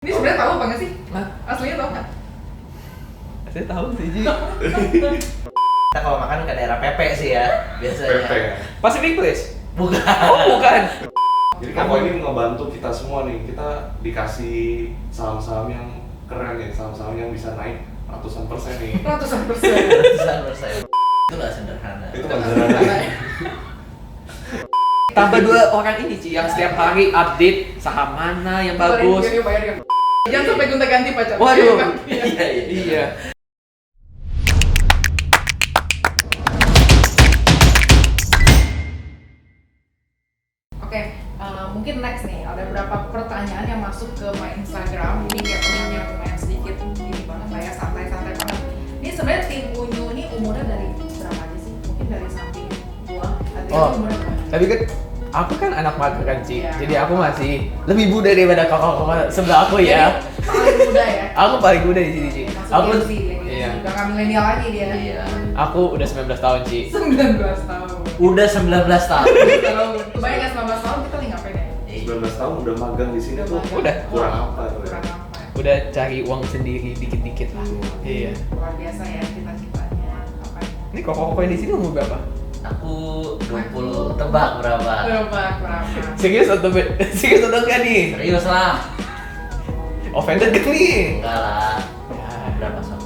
Ini sebenarnya tahu apa nggak sih? Hah? Aslinya tahu nggak? Saya tahu sih, Ji. Kita kalau makan ke daerah Pepe sih ya biasanya. Pepe. Pacific Place? Bukan. Oh, bukan. Jadi kamu ini ngebantu kita semua nih. Kita dikasih saham-saham yang keren nih, saham-saham yang bisa naik ratusan persen nih. Ratusan persen. Ratusan persen. Itu nggak sederhana. Itu kan sederhana. Tambah 2 orang ini, Ci, yang setiap hari update saham mana yang bagus. Bayar ya. Jangan sampai gonta ganti pacar. Waduh. Iya. Iya. Oke, mungkin next nih ada beberapa pertanyaan yang masuk ke my Instagram. Ini kayak yang lumayan sedikit ini banget lah ya, santai-santai banget. Ini sebenarnya tim Unyu ini umurnya dari berapa aja sih? Mungkin dari samping gua. Oh. Umurnya berapa? Tapi kan aku kan anak magang kan, Ci. Iya. Jadi aku masih lebih muda daripada kakak-kakak sebelah aku ya. Jadi, paling muda ya. Aku paling muda di sini, Ci. Masuk Aku Gen Z, iya. Udah nggak milenial lagi dia. Iya. Aku udah 19 tahun, Ci. 19 tahun. Udah 19 tahun. Kebayang nggak 19 tahun kita lagi ngapain ya? 19 tahun udah magang di sini tuh. magang. Udah. Kurang apa tuh? Kurang apa? Udah cari uang sendiri dikit-dikit lah. Iya. Luar biasa ya cita-citanya. Apa ya? Ini koko-koko yang di sini umur berapa? Aku 20 tebak berapa? Berapa? Serius atau serius atau enggak nih? Serius lah. Offended gak nih? Enggak lah. Ya, Berapa sob?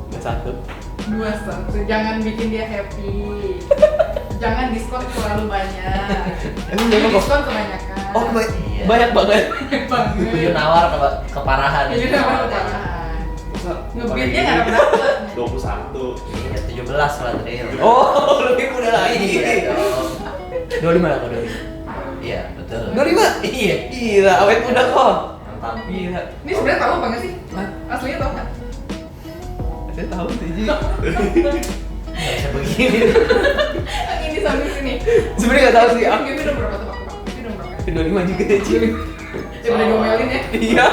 udah 1. 21. Jangan bikin dia happy. Jangan diskon terlalu banyak. Emang berapa kok? Diskon kebanyakan. Oh, Iya. banyak banget. Tujuh nawar keparahan. Jadi Tujuh nama nawar. keparahan. Masa Ngebeatnya nggak dapet. 21. Iya, 17 lah tadi. Oh, lebih muda lagi. Iya dong. 25 lah kok 25. Iya, betul. 25? Iya. Gila, awet muda kok. Mantap. Gila. Ini sebenarnya tahu apa nggak sih? Hah? Aslinya tahu nggak? Saya tahu sih, Ji. Nggak bisa begini. Ini sambil sini. Sebenarnya nggak tahu sih. Aku Ini udah berapa tuh Pak? Ini udah berapa? 25 juga ya, Ci. Ya udah diomelin ya. Iya.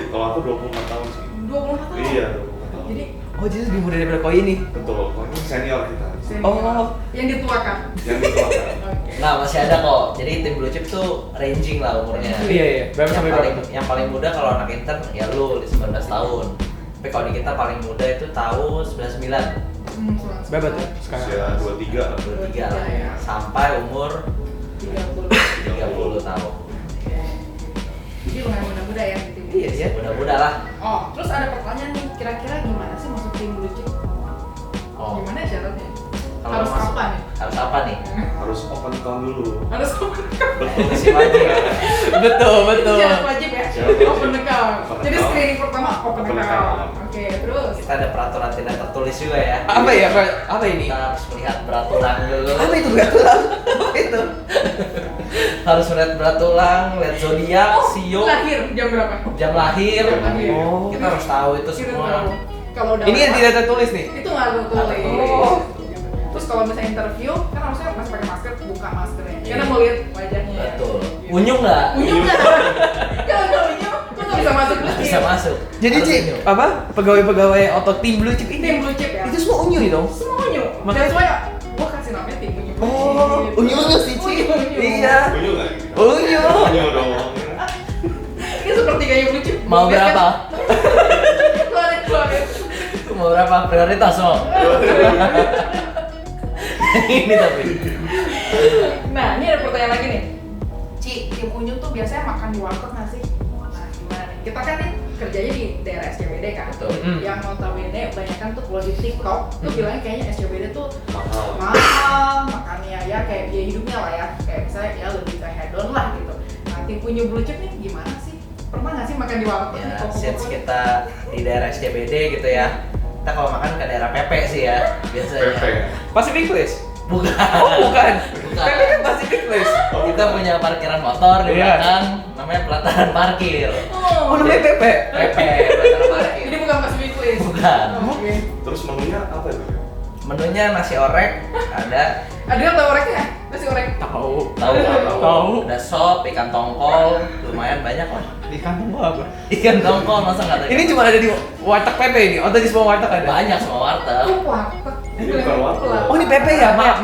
Kalau aku 24 tahun sih. 24 tahun. Iya, 24 tahun. Jadi Oh, jadi lebih muda daripada kau ini. betul, kok ini senior kita. senior. Oh. Yang dituakan. Yang dituakan. Oke. Nah, masih ada kok. Jadi tim Blue Chip tuh ranging lah umurnya. Iya, iya. Berapa Yang sampai paling, berapa? yang paling muda kalau anak intern ya lu 19 tahun. Tapi kalau di kita paling muda itu tahun 99. Berapa tuh sekarang? Usia 23 lah. 23 lah. ya. Sampai umur 30. 30 tahun. Oke. Jadi lumayan muda-muda ya gitu. Iya, iya. Mudah-mudah lah. Oh, terus ada pertanyaan nih, kira-kira gimana sih masuk tim Blue Chip? Oh. Gimana ya syaratnya? Kalau Harus masuk- apa nih? Harus apa nih? Harus open account dulu. Harus Betul. Isi wajib. Betul, betul. syarat wajib ya? Syarat wajib. Open account. Open Jadi account. screening pertama open Open account. account. Oke, terus Kita ada peraturan tidak tertulis juga ya. Apa ya? Apa ini? Kita harus melihat berat tulang dulu. Apa itu berat tulang? Apa itu? Harus melihat berat tulang, lihat zodiak, sio, lahir jam berapa? jam lahir. Jam lahir. Oh. Kita harus tahu itu Kita semua. tahu. Kalau udah Ini yang lewat, tidak tertulis nih. itu nggak tertulis. Oh. Terus kalau misalnya interview, kan harusnya masih pakai masker, buka maskernya. Iya. Karena mau lihat wajahnya. Betul. Gitu. Unyu nggak? Unyu nggak? Kalau nggak unyu, lu nggak bisa masuk Nggak Blue bisa Chip. masuk. Jadi, Harus Ci, unyu. apa? Pegawai-pegawai otot tim Blue Chip ini. Tim Blue Chip ya. Itu semua unyu nih dong. Semua unyu. Makanya- That's why gua kasih namanya tim unyu. Oh, unyu sih, Ci. Unyu. Iya. Unyu nggak? gitu? Unyu. Unyu dong. Ini sepertiganya Blue Chip. Mau berapa? Keluarin. Mau berapa? Prioritas mau. Ini tapi. Nah, ini ada pertanyaan lagi nih. Ci, tim unyu tuh biasanya makan di warteg nggak sih? Nah, gimana nih? Kita kan nih kerjanya di daerah SCBD kan. Betul. Yang notabene banyak kan tuh kalau di TikTok tuh bilangnya kayaknya SCBD tuh Mahal. mahal, makannya ya kayak biaya hidupnya lah ya. Kayak misalnya ya lebih ke hedon lah gitu. Nah, tim unyu Blue Chip nih gimana sih? Pernah nggak sih makan di warteg? Ya, Koko-koko since nih? kita di daerah SCBD gitu ya. Kita kalau makan ke daerah Pepe sih ya biasanya. Pepe. Pacific Place? Bukan. Oh, bukan. Bukan. Tapi kan Pacific Place. Kita punya parkiran motor di Iya. belakang, namanya pelataran parkir. Oh, namanya Pepe. Pepe, pelataran parkir. Ini bukan Pacific Place. Bukan. Oke. Terus menunya apa itu? Menunya nasi orek, ada Ada yang tahu oreknya? Nasi orek. Tahu. tahu, Tahu. ada sop, ikan tongkol, lumayan banyak lah. Di kampung gua apa? Ikan tongkol masa nggak ada? Ini cuma ada di warteg Pepe ini. Atau di semua warteg ada? banyak semua warteg. Oh, warteg. Ini bukan warteg. Oh, ini Pepe ya? Maaf.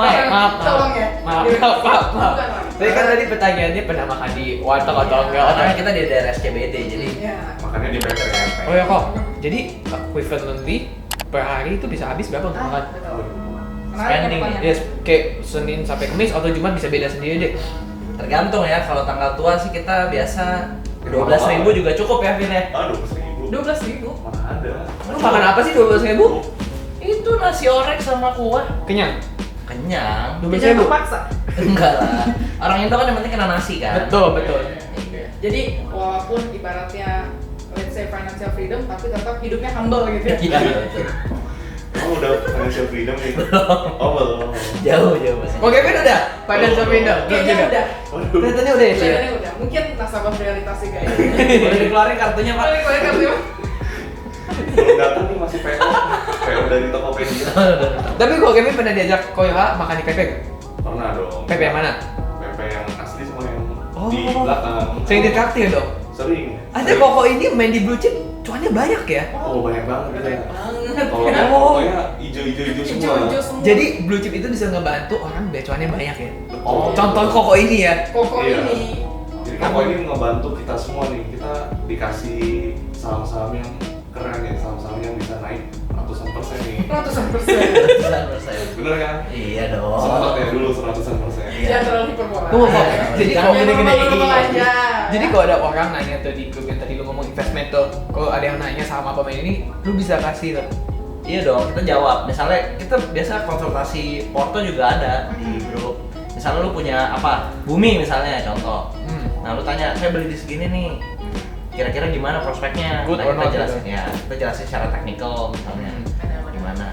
Tolong ya. Maaf. Bukan warteg. Tapi kan tadi pertanyaannya pernah makan di warteg atau enggak? Karena kita di daerah SCBD jadi Iya. Makanya di PT ya. Oh ya kok. Jadi equivalently per hari itu bisa habis berapa untuk makan? Betul. Menarik ya Spending, pertanyaan. Yes, kayak Senin sampai Kamis atau Jumat bisa beda sendiri deh. tergantung ya. Kalau tanggal tua sih kita biasa 12.000 juga cukup ya, Vin ya. Aduh, 1.000. 12.000. Mana ada? Lu makan apa sih 12.000? Itu nasi orek sama kuah. Kenyang. Kenyang. 12.000. Paksa. Enggak lah. Orang Indo kan yang penting kena nasi kan. Betul, betul. Iya. Jadi walaupun ibaratnya let's say financial freedom, tapi tetap hidupnya humble gitu ya. Iya, betul. Kamu udah financial freedom nih? Oh belum. Jauh masih. Kok Kevin udah? Financial freedom? Belum Kayaknya juga? udah. Waduh. Kelihatannya udah ya sih? Kelihatannya udah. Mungkin nasabah prioritas sih kayaknya. Boleh dikeluarin kartunya, Pak. Boleh boleh kartu. Belum datang nih masih PO. PO dari Tokopedia. Tapi kok Kevin pernah diajak Koyoha makan di Pepe gak? Pernah dong. Pepe yang mana? Pepe yang asli sama yang Oh. di belakang. Sering ditraktir dong? Sering. Ada koko ini main di blue chip, cuannya banyak ya? Oh banyak banget Banyak ya. banget. Kalau Ya. pokoknya hijau-hijau semua. Hijau-hijau semua. Jadi blue chip itu bisa ngebantu orang biar cuannya banyak ya? Oh. Contoh koko ini ya? Koko Iya. ini. Jadi Koko ini ngebantu kita semua nih. Kita dikasih saham-saham yang keren ya, saham-saham yang bisa naik ratusan persen nih. Ratusan persen. Bener kan? Iya dong. Sempat ya dulu seratusan persen. Iya. Jangan terlalu hiperbola. Tunggu, Kok. Ya. Jadi Jangan kok gini-gini. Normal-normal aja. Jadi kalau ada orang nanya tuh di grup yang tadi lu ngomong investment tuh, kalau ada yang nanya sama pemain ini, lu bisa kasih tuh. Iya dong, kita jawab. Misalnya kita biasa konsultasi Porto juga ada di grup. Misalnya lu punya apa? Bumi misalnya contoh. Nah, lu tanya, saya beli di segini nih. Kira-kira gimana prospeknya? Good Nah, or kita not jelasin gitu. ya. Kita jelasin secara teknikal misalnya. Benar-benar. Gimana?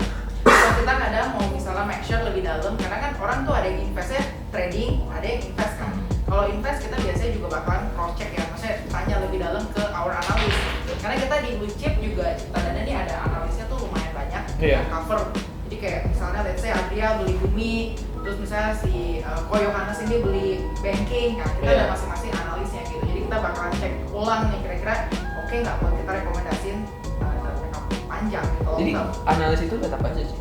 Kalau kita kadang mau misalnya make sure lebih dalam, karena kan orang tuh ada yang investnya trading, ada yang invest kan. Kalau invest kita biasanya juga bakalan cross check ya, maksudnya tanya lebih dalam ke our analis. Karena kita di blue chip juga tandanya nih ada analisnya tuh lumayan banyak, Iya. cover. Jadi kayak misalnya let's say Adria beli Bumi, terus misalnya si Koyohanes ini beli banking, nah kita Iya. ada masing-masing analisnya gitu. Jadi kita bakalan cek ulang nih kira-kira oke nggak buat kita rekomendasiin jangka panjang gitu. Jadi Nggak- analis itu tetap aja sih.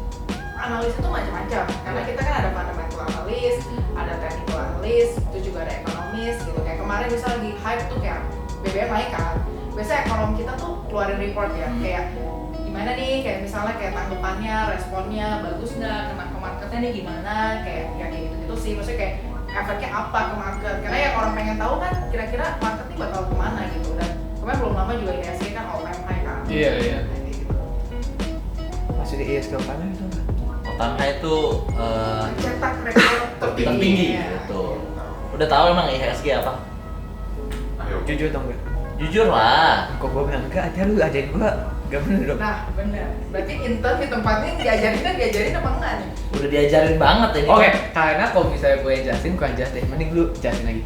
analis itu macam-macam karena kita kan ada fundamental analis, ada technical analis, itu juga ada ekonomis gitu. Kayak kemarin misalnya di hype tuh kayak BBM naik kan, biasanya ekonom kita tuh keluarin report ya kayak gimana nih, kayak misalnya kayak tanggapannya, responnya bagus nggak, kena ke marketnya nih gimana, kayak ya kayak gitu sih. Maksudnya kayak efeknya apa ke market, karena yang orang pengen tahu kan kira-kira market nih bakal kemana gitu. Dan kemarin belum lama juga IHSG kan all time high kan. Iya, iya. Kayak gitu. Masih di ISK mana itu? Otangka itu Cetak rekor tertinggi. Iya. Betul. Udah tahu emang IHSG apa? Ayo. Jujur dong gak? Jujur lah. Kok gua bilang enggak, ada lu ajarin gua. Gak bener dong. Nah, bener. Berarti intern di tempatnya diajarin apa enggak nih? Udah diajarin banget ini. Oke, karena kalau misalnya gue yang jelasin, kurang jelas deh. Mending lu jelasin lagi.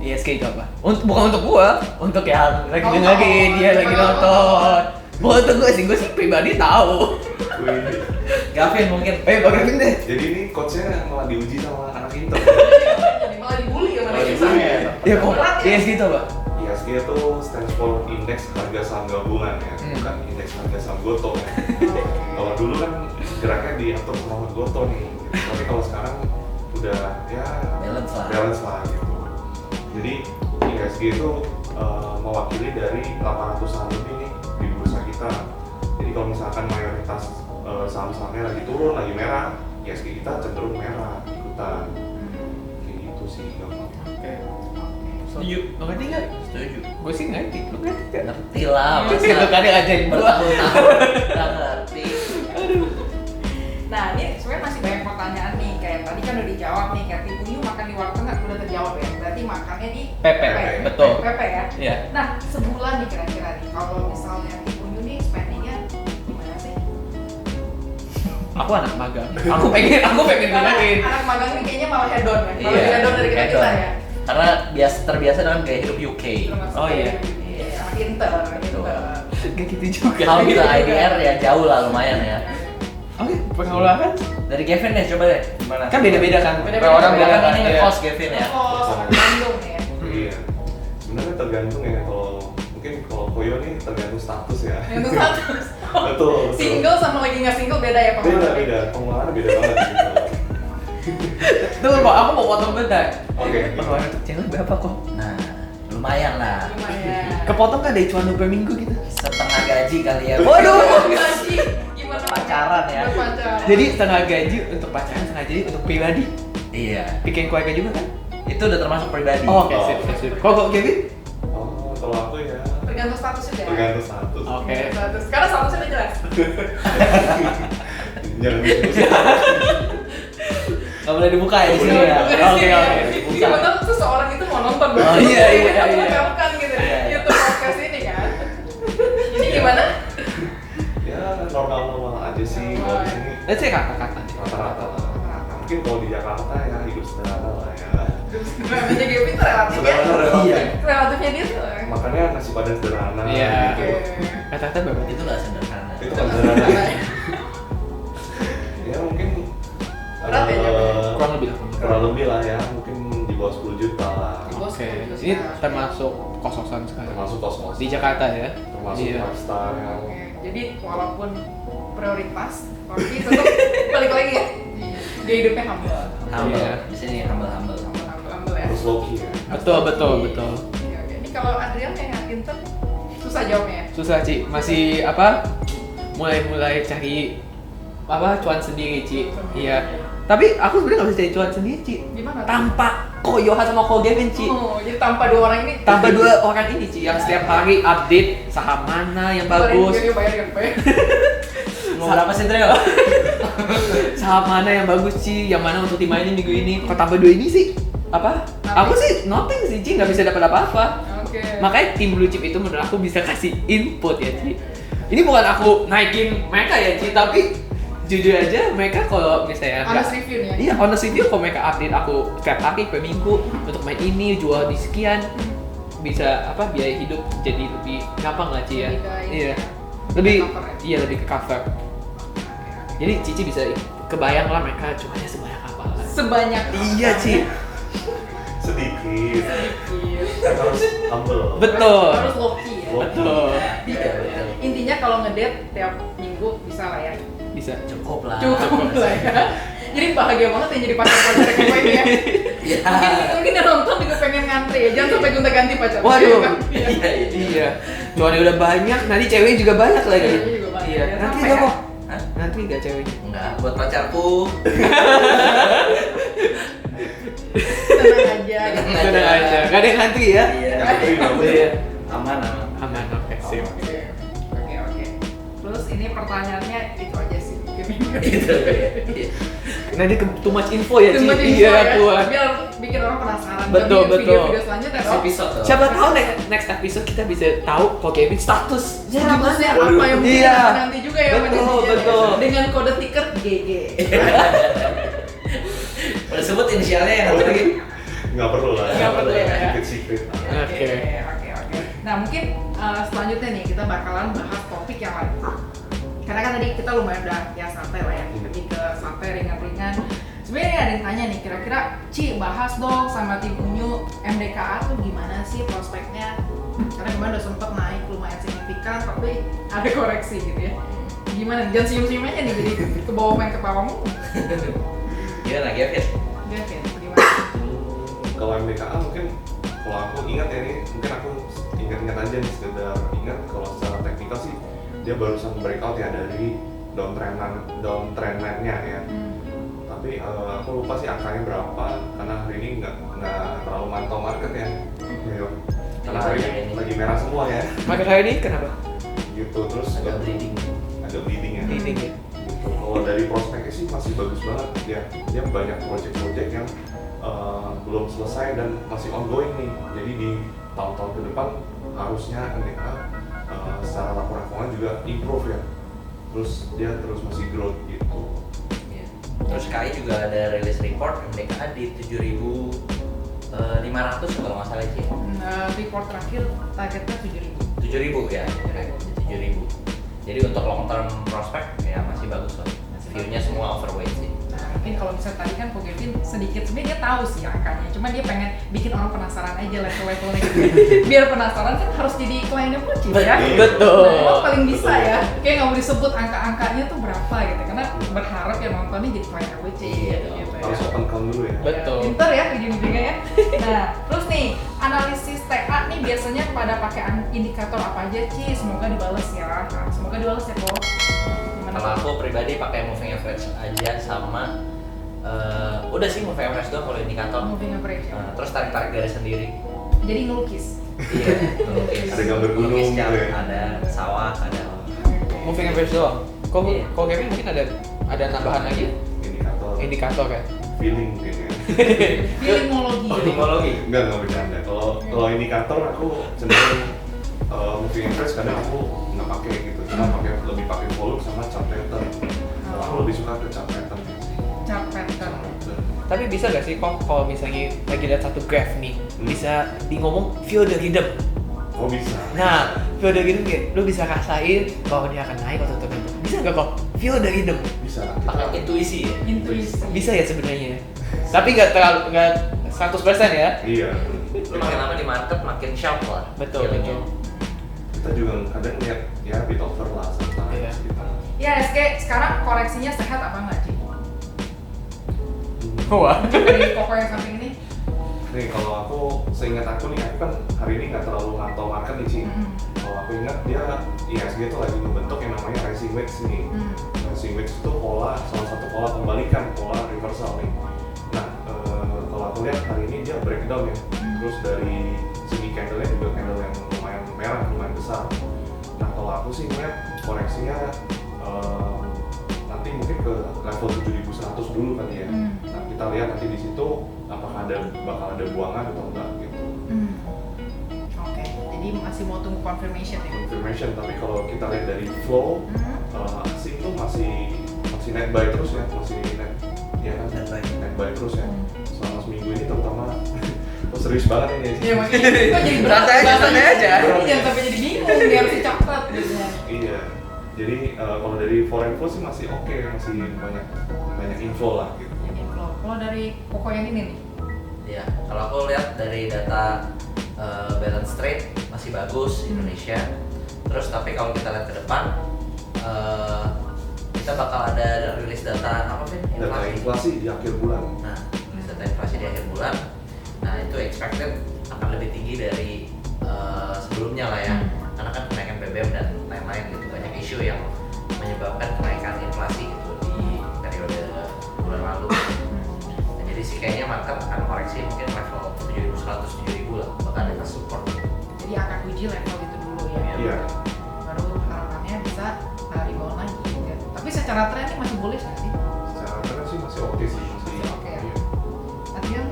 ISK itu apa? Bukan untuk gua, untuk yang lagi Nonton. dengerin, dia lagi nonton. Bukan untuk gue sih pribadi tahu. Wih. Gavin mungkin. Kok Kevin deh? Jadi ini coachnya malah diuji sama anak intern. Jadi malah dibully sama Malah dia. dibully. Ya kok Berat ya? ISK itu apa? IHSG itu stands for indeks harga saham gabungan ya, bukan indeks harga saham Goto ya. Kalau dulu kan geraknya diatur sama Goto nih, tapi kalau sekarang udah ya Balance lah. gitu. Jadi IHSG itu mewakili dari 800 saham lebih nih di bursa kita. Jadi kalau misalkan mayoritas saham-sahamnya lagi turun, lagi merah, IHSG kita cenderung merah ikutan. Kayak gitu sih gampang. Oke. Setuju. Lo ngerti nggak? Setuju. Gue sih ngerti. Lo ngerti nggak? Ngerti lah. Itu kan yang ngajarin gua. Bertahun-tahun nggak ngerti. Nah, ini sebenarnya masih banyak pertanyaan nih. Kayak tadi kan udah dijawab nih, kayak Tipu Yu makan di warteg nggak udah terjawab ya. Berarti makannya di Pepe, betul. Pepe ya. Iya. Nah, sebulan nih kira-kira nih kalau misalnya Tipu Yu nih spendingnya gimana sih? Aku anak magang. Aku pengen dengerin. Anak magang nih kayaknya malah hedon ya. Malah Iya, lebih hedon dari kita hedon. ya. Karena terbiasa dengan gaya hidup UK. Oh, iya. Anak intern gitu. Gak gitu juga. Kalau kita IDR ya jauh lah lumayan ya. Oke, pengolahan. Dari Kevin deh coba deh gimana? Kan beda-beda kan. Beda-beda. Orang beda kan kan. ini Iya. ngekos Kevin ya. Oh, sama Bandung ya. Iya. Sebenarnya tergantung ya, kalau Koyo nih tergantung status ya. Itu satu. Betul. Single sama lagi nggak single beda ya Beda, pengeluarannya beda banget gitu. Tunggu Pak, aku mau potong bentar. Oke. Pengeluaran untuk cewek berapa kok? Nah, lumayan lah. Lumayan. Kepotong kan dari cuan lu per minggu gitu. Setengah gaji kali ya. Waduh. Gaji gimana? Pacaran ya. Buat pacaran. Jadi setengah gaji untuk pacaran, setengah gaji untuk pribadi. Iya. Bikin keluarga juga kan? Itu udah termasuk pribadi. Oh, oke, sip. Kok Kevin? Oh, kalau aku ya tergantung status juga. tergantung status. Oke. Status. Sekarang statusnya udah jelas. Jangan disebut. Gak boleh dibuka ya di sini ya. Oke. Gimana seseorang itu mau nonton Oh, banget? iya. Kan gitu Iya. YouTube podcast ini kan. Ini gimana? Ya normal-normal aja sih kalau di sini Let's say kata-kata. rata-rata lah. Mungkin kalau di Jakarta ya hidup sederhana lah ya. Namanya Gavin itu relatif ya. Sederhana relatif. Iya. Relatifnya dia tuh. Makanya nasi padang sederhana Iya. gitu. Kata-kata berapa? Itu gak sederhana. Itu kan sederhana. Ya mungkin Berat ya, Kurang lebih lah. kurang lebih lah ya, mungkin di bawah 10 juta lah. Di bawah Oke. 10 juta. Ini termasuk kos-kosan sekarang. Termasuk kos-kos. Di Jakarta ya. Termasuk Iya. lifestyle yang Oke, jadi walaupun prioritas, tapi tetap balik lagi ya. Dia hidupnya humble. Humble. Iya. Di sini humble. Humble ya. harus low key ya. Betul. Oke. Ini kalau Adrian yang Inter susah jawabnya. Susah, Ci. Masih apa? Mulai cari apa cuan sendiri, Ci. Iya. Tapi aku sebenarnya nggak bisa cari cuan sendiri, Ci. Gimana? Tanpa Ko Yohan sama Ko Gavin, Ci. Oh, jadi tanpa dua orang ini. Tanpa dua orang ini, Ci, yang setiap hari update saham mana yang bagus, Bayar. Mau berapa sih Trio? saham mana yang bagus, Ci, yang mana untuk dimainin minggu ini. Kok tanpa dua ini sih? Apa? Aku sih nothing sih, Ci, nggak bisa dapat apa-apa. Oke. Makanya tim Blue Chip itu menurut aku bisa kasih input ya, Ci. Ini bukan aku naikin mereka ya, Ci, tapi jujur aja mereka kalau misalnya Honest review nih ya. Iya, honest review kalau mereka update aku setiap hari per minggu untuk main ini jual di sekian, bisa apa biaya hidup jadi lebih gampang lah, Ci ya. Lebih ke ini Iya. ya. Lebih Cover ya. iya lebih ke cover. Jadi Cici bisa kebayang lah mereka cuannya sebanyak apa lah. Sebanyak Iya, Ci. Sedikit. sedikit. Harus humble. Betul. Harus low key ya. Betul. Iya betul. Intinya kalau ngedate tiap minggu bisa lah ya. Bisa. Cukup lah. Cukup lah ya. Jadi bahagia banget ya jadi pacar-pacar kayak gue ini ya. Iya. Mungkin yang nonton juga pengen ngantri ya. Jangan sampai gonta-ganti pacar. Waduh. Iya. Iya. Iya. Cuannya udah banyak, nanti cewek juga banyak lagi. Ceweknya juga banyak. Iya. Ya, Nanti sampai enggak ya. kok. Hah? Nanti enggak ceweknya. Enggak, buat pacarku. Tenang aja. gitu. Tenang aja. Gak ada yang ngantri ya. Iya. Iya. Aman. Aman, oke, sip. Oke. Terus ini pertanyaannya itu aja sih. Itu. Nanti too much info ya, Ci. Cuma info Iya, ya, kuat. biar bikin orang penasaran. Betul, Tapi betul. Video selanjutnya Next dong. episode tuh. Siapa tahu next episode kita bisa tahu kok Kevin statusnya Statusnya gimana. apa yang mungkin Iya. nanti juga ya sama Betul, netizen ya. betul. Dengan kode tiket GG. Udah sebut inisialnya yang tadi. Nggak perlu lah. Nggak perlu ya. Secret. Oke. Oke. Nah mungkin selanjutnya nih kita bakalan bahas topik yang lain. Karena kan tadi kita lumayan udah ya santai lah ya, lebih ke santai ringan-ringan. Sebenarnya ada yang tanya nih, kira-kira Ci bahas dong sama tim Unyu MDKA tuh gimana sih prospeknya? Karena kemarin udah sempet naik lumayan signifikan, tapi ada koreksi gitu ya. Gimana? Jangan senyum-senyum aja nih, jadi ke bawah main ketawamu. Gimana Gavin? Gavin, gimana? Kalau MBKA mungkin kalau aku ingat ya ini mungkin aku ingat-ingat aja nih sekedar ingat kalau secara teknikal sih dia barusan breakout ya dari downtrend line-nya ya. Tapi aku lupa sih angkanya berapa karena hari ini nggak terlalu mantau market ya. Ayo. Karena hari ini lagi merah semua ya. Maka hari ini kenapa? Gitu terus Agak bleeding. Agak bleeding ya. Bleeding ya. Gitu. Kalau dari prospeknya sih masih bagus banget ya. Dia banyak project-project yang belum selesai dan masih ongoing nih. Jadi di tahun-tahun ke depan harusnya MDK secara laporan juga improve ya. Terus dia terus masih growth gitu. Iya. Terus KAI juga ada rilis report MDKA di 7.500 kalau nggak salah sih. Report terakhir targetnya 7.000. 7.000 ya. 7.000. Jadi untuk long term prospect ya masih bagus lah. View-nya semua overweight sih. Nah mungkin kalau misalnya tadi kan Ko Kevin sedikit sebenarnya dia tahu sih angkanya, cuma dia pengen bikin orang penasaran aja level-levelnya gitu. Biar penasaran kan harus jadi kliennya Bucin ya. Betul. Nah, emang paling bisa Betul. ya, kayak nggak mau disebut angka-angkanya tuh berapa gitu, karena berharap yang nontonnya jadi kliennya Bucin gitu Harus ya. open account dulu ya. Betul. Pinter ya ujung-ujungnya ya. Nah, terus nih analisis TA nih biasanya pada pakai indikator apa aja Ci? Semoga dibales ya. Nah, semoga dibales ya Ko. Gimana? Kalau aku pribadi pakai moving average aja sama udah sih moving average doang kalau indikator. Moving average ya. Terus tarik garis sendiri. Jadi ngelukis. Iya, melukis. Ada gambar gunung Melukis gitu ya. ada sawah, ada Moving average doang. Iya. Kok Kevin mungkin ada tambahan lagi? Indikator ya. Feeling kayaknya. Filmologi. Filmologi. Enggak bercanda. Kalau indikator aku cenderung moving average kadang aku nggak pakai gitu. Cuma lebih pakai volume sama chart pattern. Aku lebih suka ke chart pattern sih. Chart pattern. Tapi bisa gak sih kok kalau misalnya lagi lihat satu graph nih, bisa di ngomong feel the rhythm. Oh bisa. Nah, feel the rhythm kayak lu bisa rasain kalau dia akan naik atau turun. Bisa gak kok feel the rhythm? Bisa. pakai intuisi ya. Intuisi. Bisa ya sebenarnya. Tapi nggak 100% ya. Iya. Lu makin lama di market makin sharp lah. Betul, feelingnya. betul. Kita juga kadang lihat ya bit over lah sometimes Iya. gitu. Ya SK sekarang koreksinya sehat apa enggak Ci? Wah. Dari Koko yang samping ini. Nih kalau aku seingat aku nih, aku kan hari ini nggak terlalu mantau market nih Ci. Kalau aku ingat dia ISG tuh lagi membentuk yang namanya rising wedge nih. Rising wedge itu salah satu pola pembalikan, pola reversal nih. Nah kalau aku lihat hari ini dia breakdown ya. Terus dari segi candle-nya juga candle yang lumayan merah, lumayan besar. Nah kalau aku sih ngeliat koreksinya nanti mungkin ke level 7.100 dulu kali ya. Nah kita lihat nanti di situ apakah bakal ada buangan atau enggak gitu. Oke, jadi masih mau tunggu confirmation ya? Confirmation, tapi kalau kita lihat dari flow asing tuh masih net buy terus ya, masih net kan net buy terus ya. Selama seminggu ini terutama serius banget ini sih. Iya makanya kok jadi berat Santai aja, bahasanya. santai aja. Ini jangan sampai jadi bingung, dia harus dicatat gitu ya. Iya. Jadi kalau dari foreign flow sih masih oke, masih banyak info lah gitu. Jadi flow. Kalau dari Koko yang ini nih, Ya, kalau aku lihat dari data balance trade masih bagus Indonesia. Terus tapi kalau kita lihat ke depan, kita bakal ada rilis data apa sih? Data inflasi di akhir bulan. Nah, rilis data inflasi di akhir bulan. Nah, itu expected akan lebih tinggi dari sebelumnya lah ya. Karena kan kenaikan BBM dan lain-lain gitu, banyak isu yang menyebabkan kenaikan inflasi gitu di periode bulan lalu. Nah, jadi sih kayaknya market akan koreksi mungkin level 7.100 7.000 lah, bakal ada support. jadi akan uji level itu dulu ya. Iya. Baru harapannya bisa rebound lagi gitu. Tapi secara tren ini masih bullish nggak sih? Secara tren sih masih oke sih, masih Masih oke ya. iya. Adrian?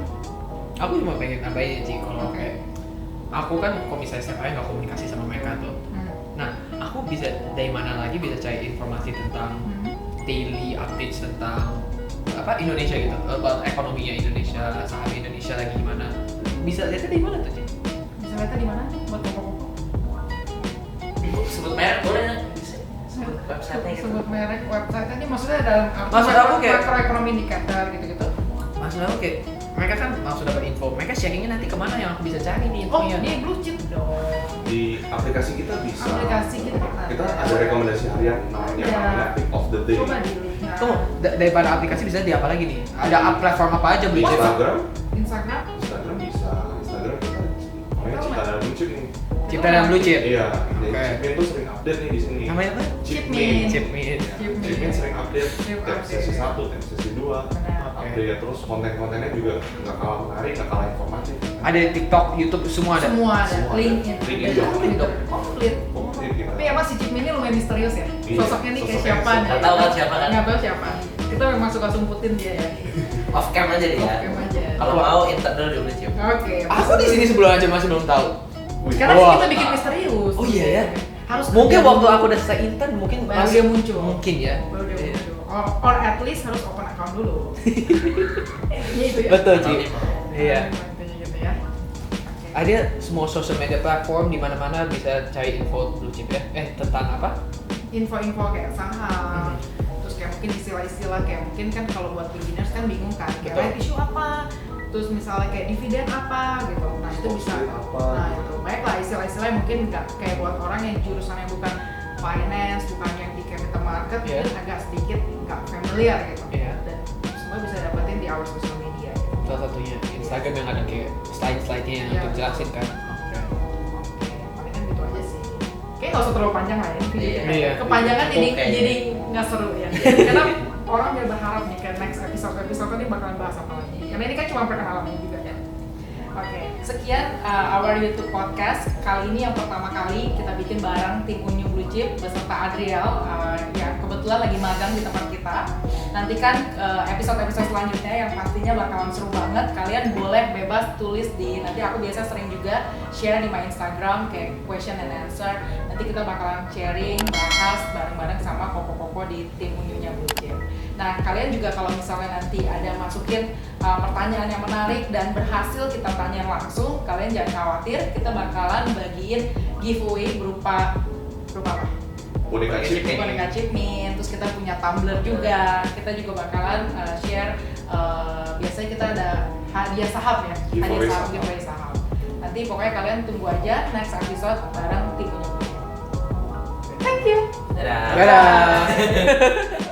Aku cuma pengen nambahin sih kalau kayak aku kan kalau misalnya setiap hari nggak komunikasi sama mereka tuh. Nah, aku bisa dari mana lagi bisa cari informasi tentang daily updates tentang apa Indonesia gitu, about ekonominya Indonesia, saham Indonesia lagi gimana? Bisa lihatnya dari mana tuh, Ci? Bisa lihatnya di mana buat Koko-Koko? Sebut merek boleh nggak? Bisa. Sebut website-nya gitu. Sebut merek website ini maksudnya dalam arti Maksud aku kayak- makroekonomi indikator gitu-gitu. Maksud aku kayak mereka kan langsung dapat info, mereka sharingnya nanti kemana yang aku bisa cari nih Oh, infonya? ini blue chip dong. Di aplikasi kita bisa. Aplikasi kita ada rekomendasi harian namanya Iya. pick of the day. Coba dilihat. Tunggu, daripada aplikasi bisa di apa lagi nih? Ada platform apa aja beli? Instagram Instagram. Instagram bisa. Instagram kita namanya Betul, Cipta dan Blue Chip nih. Cipta dan Blue Chip. Iya, Oke. Chipmin tuh sering update nih di sini. Namanya apa? Chipmin. Chipmin. Chipmin. Chipmin sering update Chip tiap update. sesi 1, tiap sesi 2. Benar. Update terus konten-kontennya juga nggak kalah menarik, nggak kalah informatif. Ada di TikTok, YouTube, semua ada. Semua ada. Semua ada. LinkedIn. LinkedIn Dan juga. komplit dong. Komplit. Komplit kita. Tapi emang si Chipmin ini lumayan misterius ya. Iya, Sosoknya nih kayak sosoknya siapa nih? nggak tahu kan siapa kan? Nggak tahu siapa. Kita memang suka sumputin dia ya. Off cam aja deh ya. Off cam aja. Kalau mau internal di Blue Chip. Oke. Aku di sini sebelum aja masih belum tahu. Wih, Karena Wah. kita bikin misterius. Oh iya ya. Harus Mungkin kerja waktu dulu. aku udah selesai intern mungkin Baru masih- dia muncul. Mungkin ya. Baru dia Iya. muncul. Or at least harus open account dulu. Iya itu ya. Betul, Ci. Nanti mau. Iya. Intinya gitu ya. Oke. Ada semua social media platform di mana-mana bisa cari info Blue Chip ya. Tentang apa? Info-info kayak saham, terus kayak mungkin istilah-istilah kayak mungkin kan kalau buat beginners kan bingung kan kayak Betul. right issue apa, terus misalnya kayak dividen apa gitu. Nah itu Stock bisa, split apa, nah gitu. itu banyak lah istilah-istilah yang mungkin nggak kayak buat orang yang jurusannya bukan finance, bukan yang di capital market, Iya. mungkin agak sedikit nggak familiar gitu. Iya. Dan semua bisa dapetin di our social media. Gitu. Salah satunya Instagram yang ada kayak slide-slide-nya yang Iya. untuk jelasin kan. Oke, palingan gitu aja sih. Kayaknya nggak usah terlalu panjang lah ya videonya. Iya. Kepanjangan Cukup kayaknya. jadi nggak seru ya. Karena orang udah berharap nih kan next episode ini bakalan bahas apa lagi. Karena ini kan cuma perkenalan juga kan. Oke, sekian our YouTube podcast. Kali ini yang pertama kali kita bikin bareng tim Unyu Blue Chip beserta Adriel yang kebetulan lagi magang di tempat kita. Nantikan episode-episode selanjutnya yang pastinya bakalan seru banget. Kalian boleh bebas tulis nanti aku biasa sering juga share di my Instagram kayak question and answer. Nanti kita bakalan sharing, bahas bareng-bareng sama koko-koko di tim Unyunya Blue Chip. Nah, kalian juga kalau misalnya nanti ada masukin pertanyaan yang menarik dan berhasil kita tanya langsung, kalian jangan khawatir, kita bakalan bagiin giveaway berupa apa? Boneka chip nih. Boneka Chipmin, terus kita punya tumbler juga. Kita juga bakalan share biasanya kita ada hadiah saham ya, Giveaway saham. giveaway saham. Nanti pokoknya kalian tunggu aja next episode bareng tim Unyunya. Thank you. Dadah. Dadah.